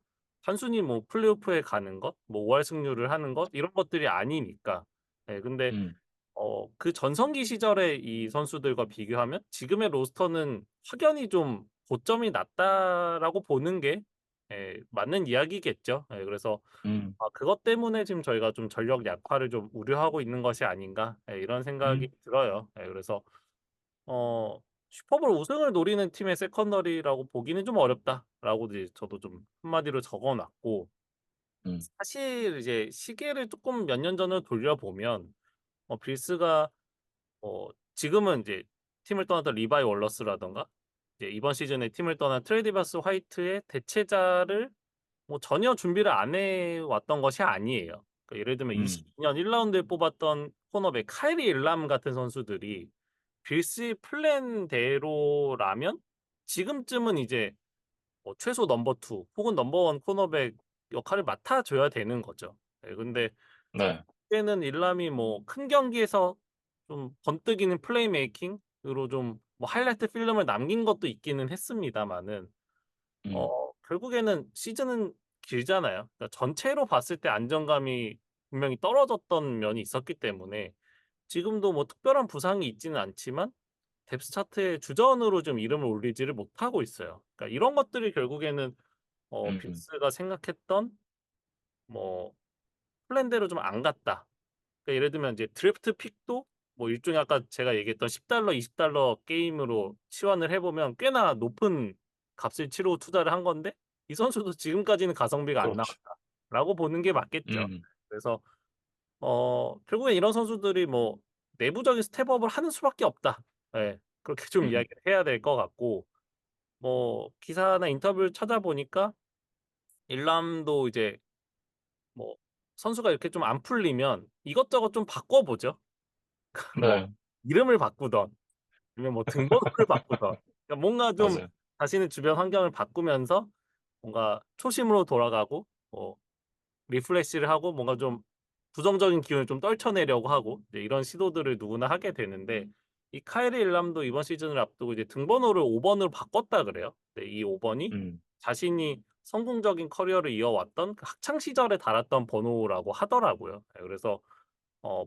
단순히 뭐 플레이오프에 가는 것, 뭐 5할 승률을 하는 것 이런 것들이 아니니까. 예 근데 음, 그 전성기 시절의 이 선수들과 비교하면 지금의 로스터는 확연히 좀 고점이 낮다라고 보는 게 맞는 이야기겠죠. 그래서 음, 그것 때문에 지금 저희가 좀 전력 약화를 좀 우려하고 있는 것이 아닌가 이런 생각이 음, 들어요. 그래서 어 슈퍼볼 우승을 노리는 팀의 세컨더리라고 보기는 좀 어렵다라고 이제 저도 좀 한마디로 적어 놨고 음, 사실 이제 시계를 조금 몇 년 전으로 돌려보면 빌스가 지금은 이제 팀을 떠났던 리바이 월러스라든가 이제 이번 시즌에 팀을 떠난 트레이디버스 화이트의 대체자를 뭐 전혀 준비를 안 해 왔던 것이 아니에요. 그러니까 예를 들면 음, 22년 1 라운드에 뽑았던 코너백 카이리 일람 같은 선수들이 빌스의 플랜대로라면 지금쯤은 이제 최소 넘버 2 혹은 넘버 1 코너백 역할을 맡아 줘야 되는 거죠. 근데 네, 그때는 일람이 뭐 큰 경기에서 좀 번뜩이는 플레이메이킹으로 좀 뭐 하이라이트 필름을 남긴 것도 있기는 했습니다마는 음, 결국에는 시즌은 길잖아요. 그러니까 전체로 봤을 때 안정감이 분명히 떨어졌던 면이 있었기 때문에 지금도 뭐 특별한 부상이 있지는 않지만 뎁스 차트의 주전으로 좀 이름을 올리지를 못하고 있어요. 그러니까 이런 것들이 결국에는 음, 빌스가 생각했던 뭐 플랜대로 좀 안 갔다. 그러니까 예를 들면 이제 드래프트 픽도 뭐 일종의 아까 제가 얘기했던 $10, $20 게임으로 치환을 해 보면 꽤나 높은 값을 치르고 투자를 한 건데 이 선수도 지금까지는 가성비가 안 그렇죠. 나왔다라고 보는 게 맞겠죠. 음, 그래서 결국엔 이런 선수들이 뭐 내부적인 스텝업을 하는 수밖에 없다. 그렇게 좀 음, 이야기를 해야 될 것 같고 뭐 기사나 인터뷰를 찾아보니까 일람도 이제 뭐 선수가 이렇게 좀 안 풀리면 이것저것 좀 바꿔 보죠. 뭐 네, 이름을 바꾸든 아니면 뭐 등번호를 바꾸든 그러니까 뭔가 좀 맞아요. 자신의 주변 환경을 바꾸면서 뭔가 초심으로 돌아가고 뭐 리프레시를 하고 뭔가 좀 부정적인 기운을 좀 떨쳐내려고 하고 이제 이런 시도들을 누구나 하게 되는데 이 카이리 일람도 이번 시즌을 앞두고 이제 등번호를 5 번으로 바꿨다 그래요. 근데 이 5 번이 음, 자신이 성공적인 커리어를 이어왔던 그 학창 시절에 달았던 번호라고 하더라고요. 그래서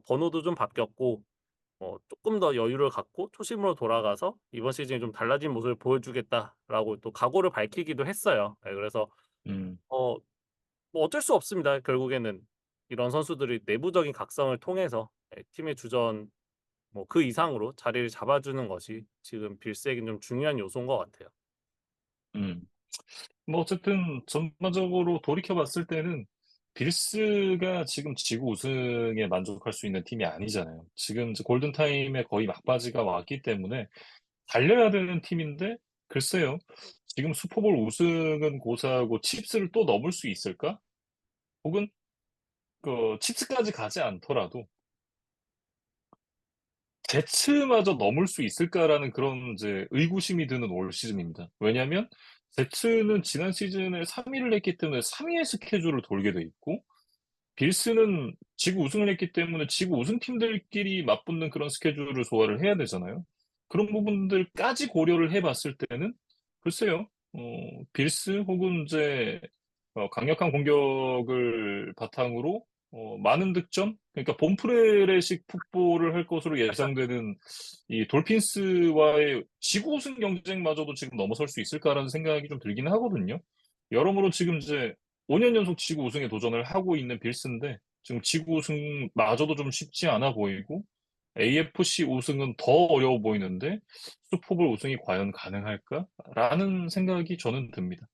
번호도 좀 바뀌었고 쪼끔 더 여유를 갖고 초심으로 돌아가서 "이번 시즌에 좀 달라진 모습을 보여주겠다."라고 또 각오를 밝히기도 했어요. 그래서 음, 어 뭐 어쩔 수 없습니다. 결국에는 이런 선수들이 내부적인 각성을 통해서 팀의 주전 뭐 그 이상으로 자리를 잡아주는 것이 지금 빌스에겐 좀 중요한 요소인 것 같아요. 음. 뭐 어쨌든 전반적으로 돌이켜 봤을 때는 빌스가 지금 지구 우승에 만족할 수 있는 팀이 아니잖아요. 지금 이제 골든타임에 거의 막바지가 왔기 때문에 달려야 되는 팀인데 글쎄요. 지금 슈퍼볼 우승은 고사하고 칩스를 또 넘을 수 있을까? 혹은 그 칩스까지 가지 않더라도 제츠마저 넘을 수 있을까라는 그런 이제 의구심이 드는 올 시즌입니다. 왜냐하면 제츠는 지난 시즌에 3위를 했기 때문에 3위의 스케줄을 돌게 돼 있고 빌스는 지구 우승을 했기 때문에 지구 우승팀들끼리 맞붙는 그런 스케줄을 소화를 해야 되잖아요. 그런 부분들까지 고려를 해봤을 때는 글쎄요, 빌스 혹은 이제 강력한 공격을 바탕으로 많은 득점, 그러니까 본프레식 풋볼을 할 것으로 예상되는 이 돌핀스와의 지구 우승 경쟁마저도 지금 넘어설 수 있을까라는 생각이 좀 들기는 하거든요. 여러모로 지금 이제 5년 연속 지구 우승에 도전을 하고 있는 빌스인데 지금 지구 우승마저도 좀 쉽지 않아 보이고 AFC 우승은 더 어려워 보이는데 슈퍼볼 우승이 과연 가능할까?라는 생각이 저는 듭니다.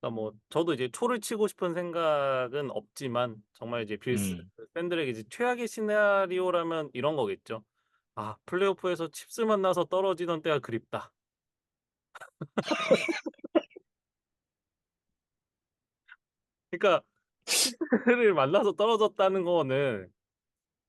그러니까 뭐 저도 이제 초를 치고 싶은 생각은 없지만 정말 이제 빌스 음, 팬들에게 이제 최악의 시나리오라면 이런 거겠죠. '아 플레이오프에서 칩스 만나서 떨어지던 때가 그립다.' 그러니까 칩스를 만나서 떨어졌다는 거는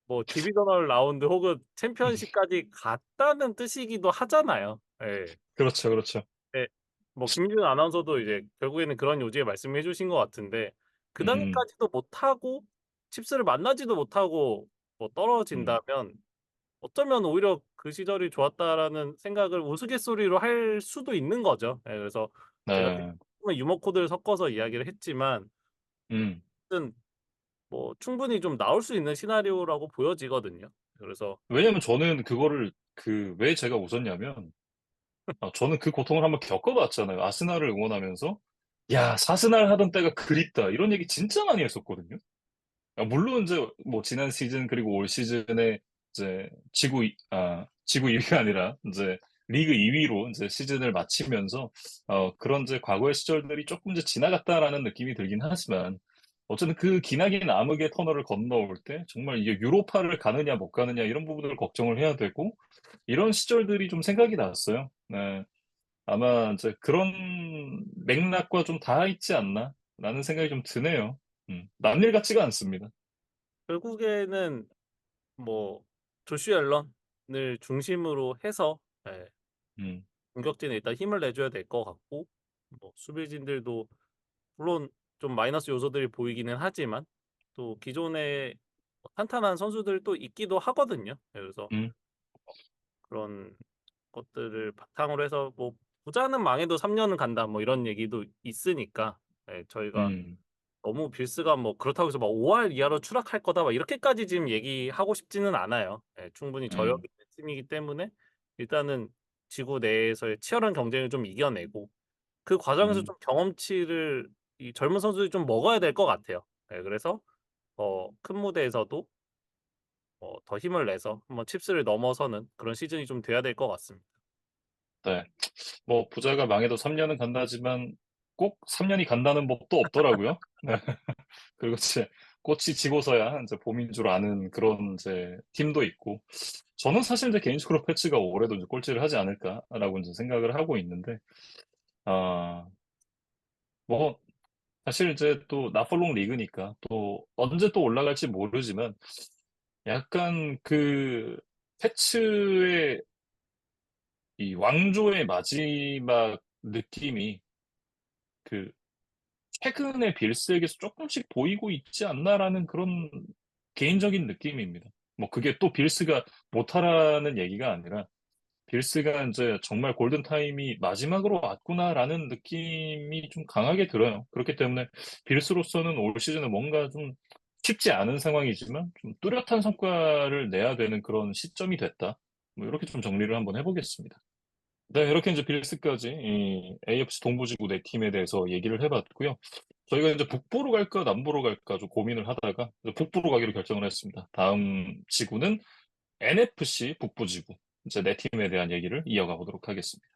뭐 디비저널 라운드 혹은 챔피언십까지 갔다는 뜻이기도 하잖아요. 예. 그렇죠, 그렇죠. 예. 뭐 김지훈 아나운서도 이제 결국에는 그런 요지에 말씀해 주신 것 같은데 그 음, 음, 단계까지도 못하고 칩스를 만나지도 못하고 뭐 음. 떨어진다면 어쩌면 오히려 '그 시절이 좋았다.'라는 생각을 우스갯소리로 할 수도 있는 거죠. 예 그래서 제가 네, 조금의 유머 코드를 섞어서 이야기를 했지만 음. 어쨌든 뭐 충분히 좀 나올 수 있는 시나리오라고 보여지거든요. 그래서 왜냐면 저는 그거를 왜 제가 웃었냐면 저는 그 고통을 한번 겪어봤잖아요. 아스날을 응원하면서 야, 사스날 하던 때가 그립다 이런 얘기 진짜 많이 했었거든요. 물론 이제 뭐 지난 시즌 그리고 올 시즌에 이제 지구 2위가 아니라 이제 리그 2위로 이제 시즌을 마치면서 그런 이제 과거의 시절들이 조금 이제 지나갔다라는 느낌이 들긴 하지만 어쨌든 그 기나긴 암흑의 터널을 건너올 때 정말 이게 유로파를 가느냐 못 가느냐 이런 부분들을 걱정을 해야 되고 이런 시절들이 좀 생각이 났어요. 네. 아마 이제 그런 맥락과 좀 닿아 있지 않나라는 생각이 좀 드네요. 남일 같지가 않습니다. 결국에는 뭐 조슈 앨런을 중심으로 해서 예 음, 공격진에 일단 힘을 내줘야 될 것 같고 뭐 수비진들도 물론 좀 마이너스 요소들이 보이기는 하지만 또 기존에 탄탄한 선수들도 있기도 하거든요. 예 그래서 음, 그런 것들을 바탕으로 해서 뭐 "부자는 망해도 3 년은 간다." 뭐 이런 얘기도 있으니까 예 저희가 음, 너무 빌스가 뭐 그렇다고 해서 막 "5할 이하로 추락할 거다." 막 이렇게까지 지금 얘기하고 싶지는 않아요. 예 충분히 저력이 음, 있는 팀이기 때문에 일단은 지구 내에서의 치열한 경쟁을 좀 이겨내고 그 과정에서 음. 좀 경험치를 이 젊은 선수들이 좀 먹어야 될 것 같아요. 예 그래서 큰 무대에서도 더 힘을 내서 한번 칩스를 넘어서는 그런 시즌이 좀 돼야 될 것 같습니다. 네. 뭐 부자가 망해도 3년은 간다지만 꼭 3년이 간다는 법도 없더라고요. 네. 그리고 이제 꽃이 지고서야 이제 봄인 줄 아는 그런 이제 팀도 있고 저는 사실 이제 개인적으로 패츠가 올해도 이제 꼴찌를 하지 않을까라고 이제 생각을 하고 있는데 아, 뭐 사실 이제 또 나폴롱 리그니까 또 언제 또 올라갈지 모르지만 약간 패츠의 이 왕조의 마지막 느낌이 그 최근에 빌스에게서 조금씩 보이고 있지 않나라는 그런 개인적인 느낌입니다. 뭐 그게 또 빌스가 못하라는 얘기가 아니라 빌스가 이제 정말 골든타임이 마지막으로 왔구나라는 느낌이 좀 강하게 들어요. 그렇기 때문에 빌스로서는 올 시즌은 뭔가 좀 쉽지 않은 상황이지만 좀 뚜렷한 성과를 내야 되는 그런 시점이 됐다. 뭐 이렇게 좀 정리를 한번 해보겠습니다. 네, 이렇게 이제 빌스까지 이 AFC 동부지구 네 팀에 대해서 얘기를 해봤고요. 저희가 이제 북부로 갈까 남부로 갈까 좀 고민을 하다가 이제 북부로 가기로 결정을 했습니다. 다음 지구는 NFC 북부지구 이제 네 팀에 대한 얘기를 이어가 보도록 하겠습니다.